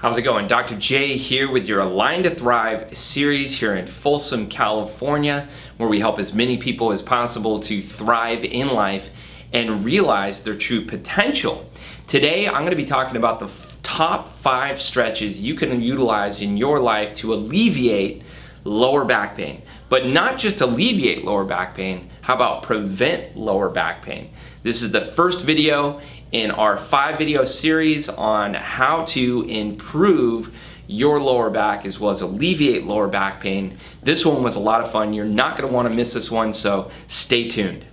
How's it going? Dr. J here with your Align to Thrive series here in Folsom, California, where we help as many people as possible to thrive in life and realize their true potential. Today, I'm going to be talking about the top 5 stretches you can utilize in your life to alleviate lower back pain. But not just alleviate lower back pain, how about prevent lower back pain? This is the first video in our 5-video series on how to improve your lower back as well as alleviate lower back pain. This one was a lot of fun. You're not going to want to miss this one, so stay tuned.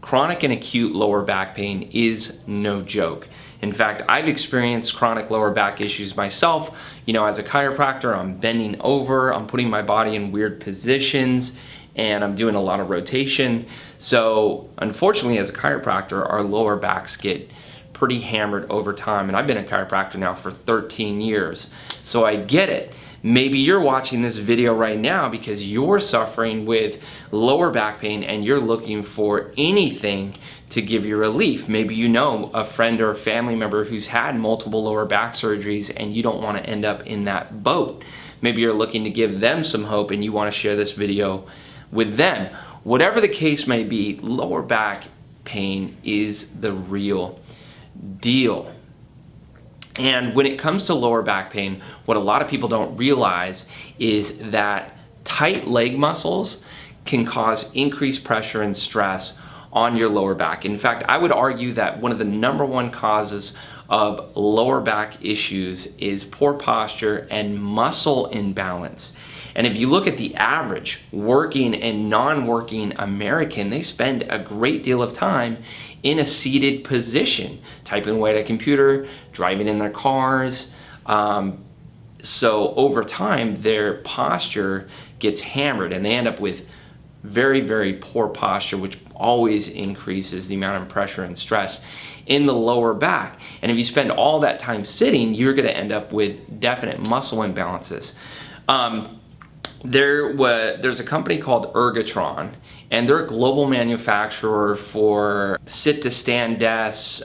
Chronic and acute lower back pain is no joke. In fact, I've experienced chronic lower back issues myself. You know, as a chiropractor, I'm bending over, I'm putting my body in weird positions, and I'm doing a lot of rotation. So unfortunately, as a chiropractor, our lower backs get pretty hammered over time. And I've been a chiropractor now for 13 years. So I get it. Maybe you're watching this video right now because you're suffering with lower back pain and you're looking for anything to give you relief. Maybe you know a friend or a family member who's had multiple lower back surgeries and you don't want to end up in that boat. Maybe you're looking to give them some hope and you want to share this video with them. Whatever the case may be, lower back pain is the real deal. And when it comes to lower back pain, what a lot of people don't realize is that tight leg muscles can cause increased pressure and stress on your lower back. In fact, I would argue that one of the #1 causes of lower back issues is poor posture and muscle imbalance. And if you look at the average working and non-working American, they spend a great deal of time in a seated position, typing away at a computer, driving in their cars. So over time, their posture gets hammered and they end up with very, very poor posture, which always increases the amount of pressure and stress in the lower back. And if you spend all that time sitting, you're gonna end up with definite muscle imbalances. There's a company called Ergotron, and they're a global manufacturer for sit-to-stand desks,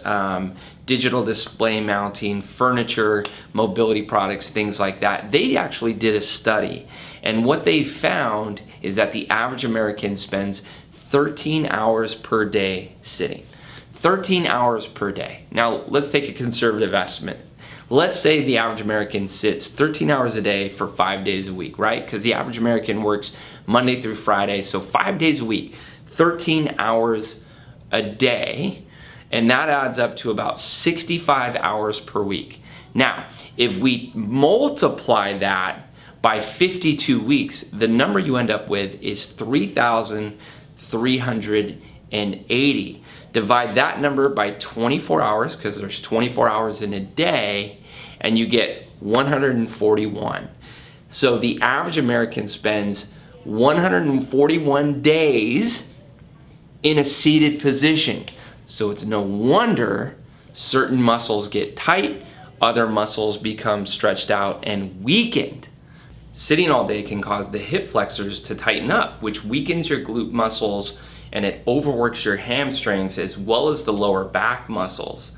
digital display mounting, furniture, mobility products, things like that. They actually did a study, and what they found is that the average American spends 13 hours per day sitting. 13 hours per day. Now, let's take a conservative estimate. Let's say the average American sits 13 hours a day for 5 days a week, right? Because the average American works Monday through Friday, so 5 days a week, 13 hours a day, and that adds up to about 65 hours per week. Now, if we multiply that by 52 weeks, the number you end up with is 3,380. Divide that number by 24 hours, because there's 24 hours in a day, and you get 141. So the average American spends 141 days in a seated position. So it's no wonder certain muscles get tight, other muscles become stretched out and weakened. Sitting all day can cause the hip flexors to tighten up, which weakens your glute muscles and it overworks your hamstrings as well as the lower back muscles.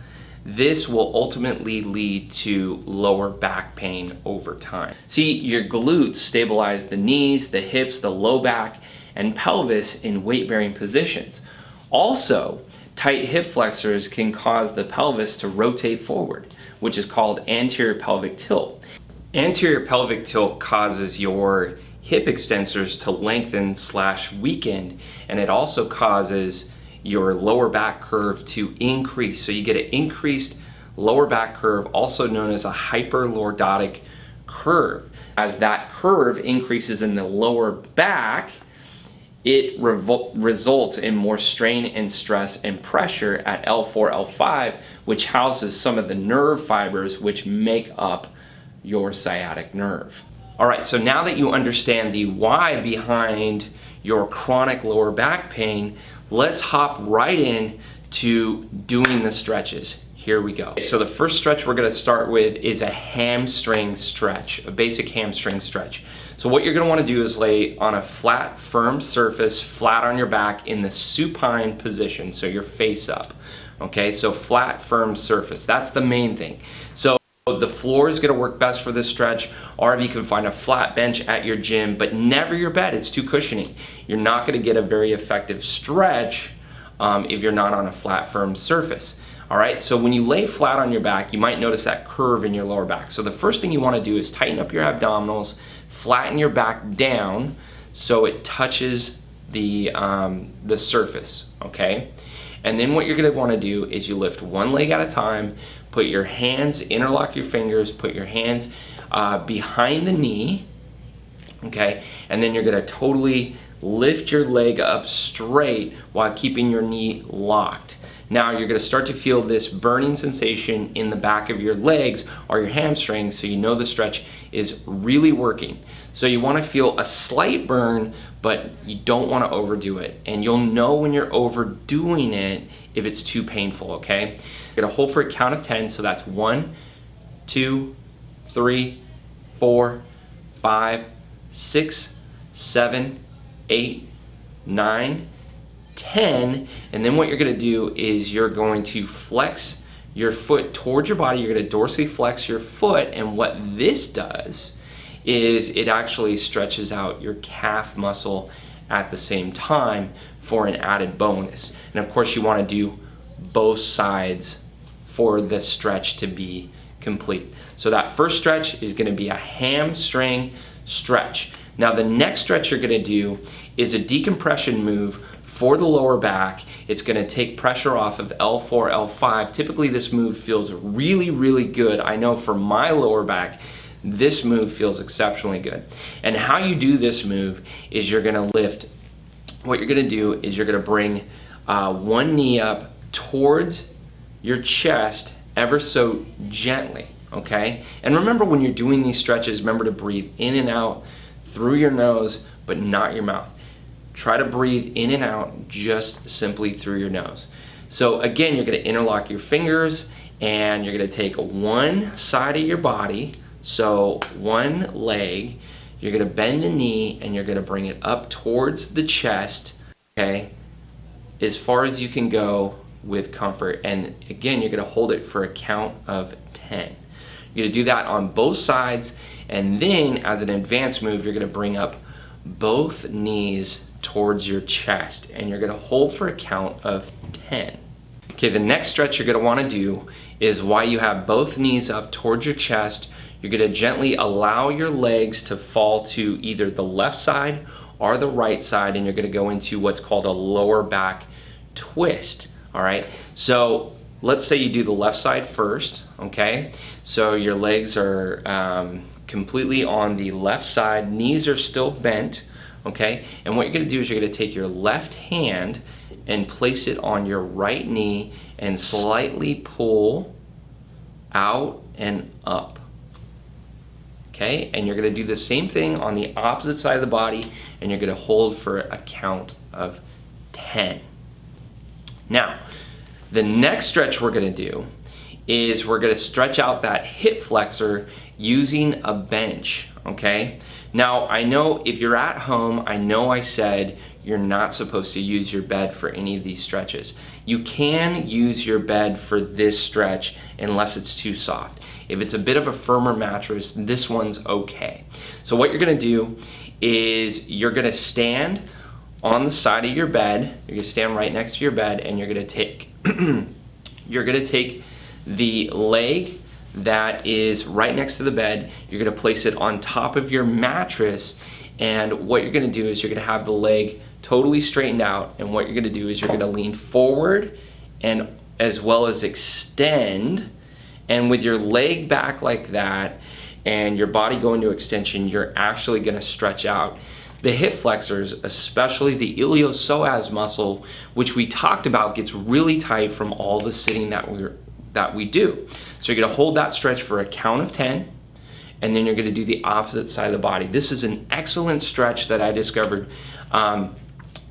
This will ultimately lead to lower back pain over time. See, your glutes stabilize the knees, the hips, the low back, and pelvis in weight-bearing positions. Also, tight hip flexors can cause the pelvis to rotate forward, which is called anterior pelvic tilt. Anterior pelvic tilt causes your hip extensors to lengthen/weaken, and it also causes your lower back curve to increase. So you get an increased lower back curve, also known as a hyperlordotic curve. As that curve increases in the lower back, it results in more strain and stress and pressure at L4, L5, which houses some of the nerve fibers which make up your sciatic nerve. All right, so now that you understand the why behind your chronic lower back pain, let's hop right in to doing the stretches. Here we go. So the first stretch we're gonna start with is a hamstring stretch, a basic hamstring stretch. So what you're gonna wanna do is lay on a flat, firm surface, flat on your back in the supine position, so you're face up. Okay, so flat, firm surface, that's the main thing. So the floor is gonna work best for this stretch, or if you can find a flat bench at your gym, but never your bed, it's too cushiony. You're not gonna get a very effective stretch if you're not on a flat, firm surface. All right, so when you lay flat on your back, you might notice that curve in your lower back. So the first thing you wanna do is tighten up your abdominals, flatten your back down so it touches the surface, okay? And then what you're gonna wanna do is you lift one leg at a time, put your hands, interlock your fingers, put your hands behind the knee, okay? And then you're gonna totally lift your leg up straight while keeping your knee locked. Now you're gonna start to feel this burning sensation in the back of your legs or your hamstrings, so you know the stretch is really working. So you wanna feel a slight burn, but you don't wanna overdo it. And you'll know when you're overdoing it if it's too painful, okay? You're gonna hold for a count of 10, so that's 1, 2, 3, 4, 5, 6, 7, 8, 9, 10, and then what you're gonna do is you're going to flex your foot towards your body. You're gonna dorsally flex your foot, and what this does is it actually stretches out your calf muscle at the same time for an added bonus. And of course you wanna do both sides for the stretch to be complete. So that first stretch is gonna be a hamstring stretch. Now the next stretch you're gonna do is a decompression move for the lower back. It's gonna take pressure off of L4, L5. Typically this move feels really, really good. I know for my lower back, this move feels exceptionally good. And how you do this move is you're gonna lift, what you're gonna do is you're gonna bring one knee up towards your chest ever so gently, okay? And remember when you're doing these stretches, remember to breathe in and out through your nose, but not your mouth. Try to breathe in and out just simply through your nose. So again, you're gonna interlock your fingers and you're gonna take one side of your body, so one leg, you're gonna bend the knee and you're gonna bring it up towards the chest, okay? As far as you can go with comfort. And again, you're gonna hold it for a count of 10. You're gonna do that on both sides, and then as an advanced move, you're gonna bring up both knees towards your chest, and you're gonna hold for a count of 10. Okay, the next stretch you're gonna wanna do is while you have both knees up towards your chest, you're gonna gently allow your legs to fall to either the left side or the right side, and you're gonna go into what's called a lower back twist, all right? So let's say you do the left side first, okay? So your legs are completely on the left side, knees are still bent, okay? And what you're gonna do is you're gonna take your left hand and place it on your right knee and slightly pull out and up, okay? And you're gonna do the same thing on the opposite side of the body, and you're gonna hold for a count of 10. Now, the next stretch we're gonna do is we're gonna stretch out that hip flexor using a bench, okay? Now, I know if you're at home, I know I said you're not supposed to use your bed for any of these stretches. You can use your bed for this stretch unless it's too soft. If it's a bit of a firmer mattress, this one's okay. So what you're gonna do is you're gonna stand on the side of your bed, you're gonna stand right next to your bed, and you're gonna take you're gonna take the leg that is right next to the bed, you're gonna place it on top of your mattress, and what you're gonna do is you're gonna have the leg totally straightened out, and what you're gonna do is you're gonna lean forward and as well as extend, and with your leg back like that and your body going to extension, you're actually gonna stretch out. The hip flexors, especially the iliopsoas muscle, which we talked about, gets really tight from all the sitting that we do. So you're gonna hold that stretch for a count of 10, and then you're gonna do the opposite side of the body. This is an excellent stretch that I discovered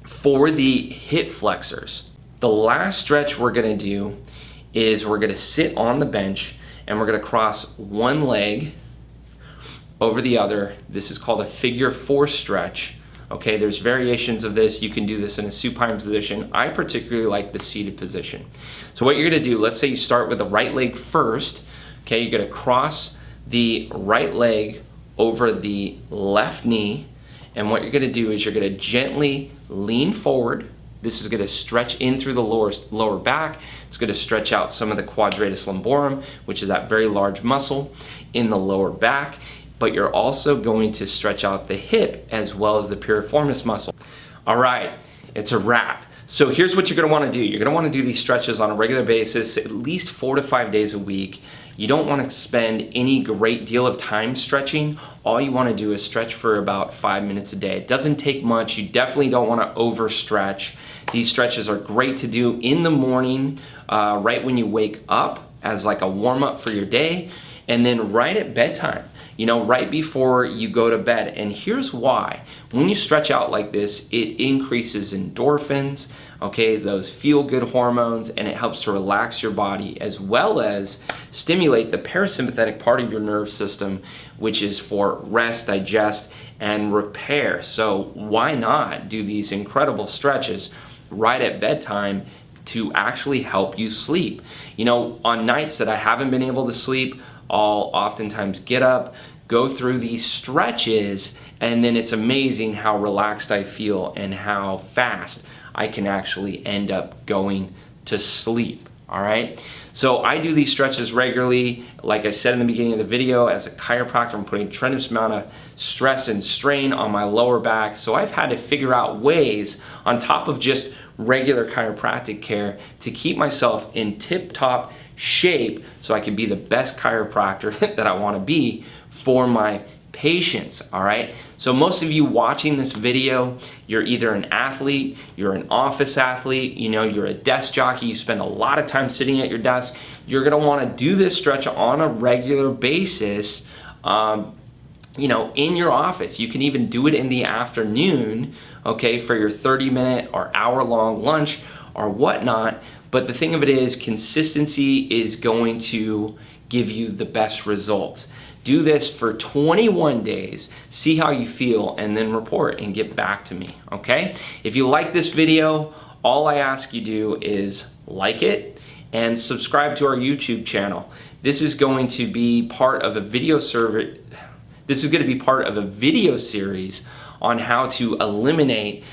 for the hip flexors. The last stretch we're gonna do is we're gonna sit on the bench and we're gonna cross one leg over the other. This is called a figure 4 stretch. Okay, there's variations of this. You can do this in a supine position. I particularly like the seated position. So what you're gonna do, let's say you start with the right leg first. Okay, you're gonna cross the right leg over the left knee. And what you're gonna do is you're gonna gently lean forward. This is gonna stretch in through the lower back. It's gonna stretch out some of the quadratus lumborum, which is that very large muscle in the lower back. But you're also going to stretch out the hip as well as the piriformis muscle. All right, it's a wrap. So here's what you're gonna wanna do. You're gonna wanna do these stretches on a regular basis, at least 4 to 5 days a week. You don't wanna spend any great deal of time stretching. All you wanna do is stretch for about 5 minutes a day. It doesn't take much. You definitely don't wanna overstretch. These stretches are great to do in the morning, right when you wake up as like a warm up for your day, and then right at bedtime. You know, right before you go to bed. And here's why. When you stretch out like this, it increases endorphins, okay, those feel-good hormones, and it helps to relax your body as well as stimulate the parasympathetic part of your nerve system, which is for rest, digest, and repair. So why not do these incredible stretches right at bedtime to actually help you sleep? You know, on nights that I haven't been able to sleep, I'll oftentimes get up, go through these stretches, and then it's amazing how relaxed I feel and how fast I can actually end up going to sleep, all right? So I do these stretches regularly. Like I said in the beginning of the video, as a chiropractor, I'm putting a tremendous amount of stress and strain on my lower back. So I've had to figure out ways on top of just regular chiropractic care to keep myself in tip-top shape so I can be the best chiropractor that I want to be for my patients, all right? So most of you watching this video, you're either an athlete, you're an office athlete, you know, you're a desk jockey, you spend a lot of time sitting at your desk. You're gonna wanna do this stretch on a regular basis, you know, in your office. You can even do it in the afternoon, okay, for your 30-minute or hour-long lunch or whatnot. But the thing of it is, consistency is going to give you the best results. Do this for 21 days, see how you feel, and then report and get back to me, okay? If you like this video, all I ask you do is like it and subscribe to our YouTube channel. This is going to be part of a video series on how to alleviate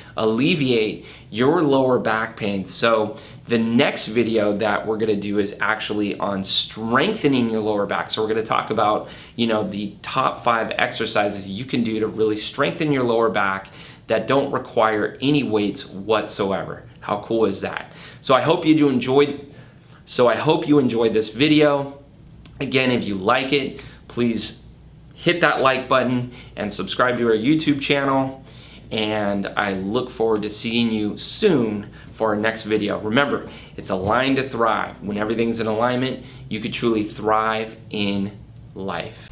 your lower back pain. So the next video that we're gonna do is actually on strengthening your lower back. So we're gonna talk about, you know, the top 5 exercises you can do to really strengthen your lower back that don't require any weights whatsoever. How cool is that? So I hope you enjoyed this video. Again, if you like it, please hit that like button and subscribe to our YouTube channel. And I look forward to seeing you soon for our next video. Remember, it's aligned to thrive. When everything's in alignment, you could truly thrive in life.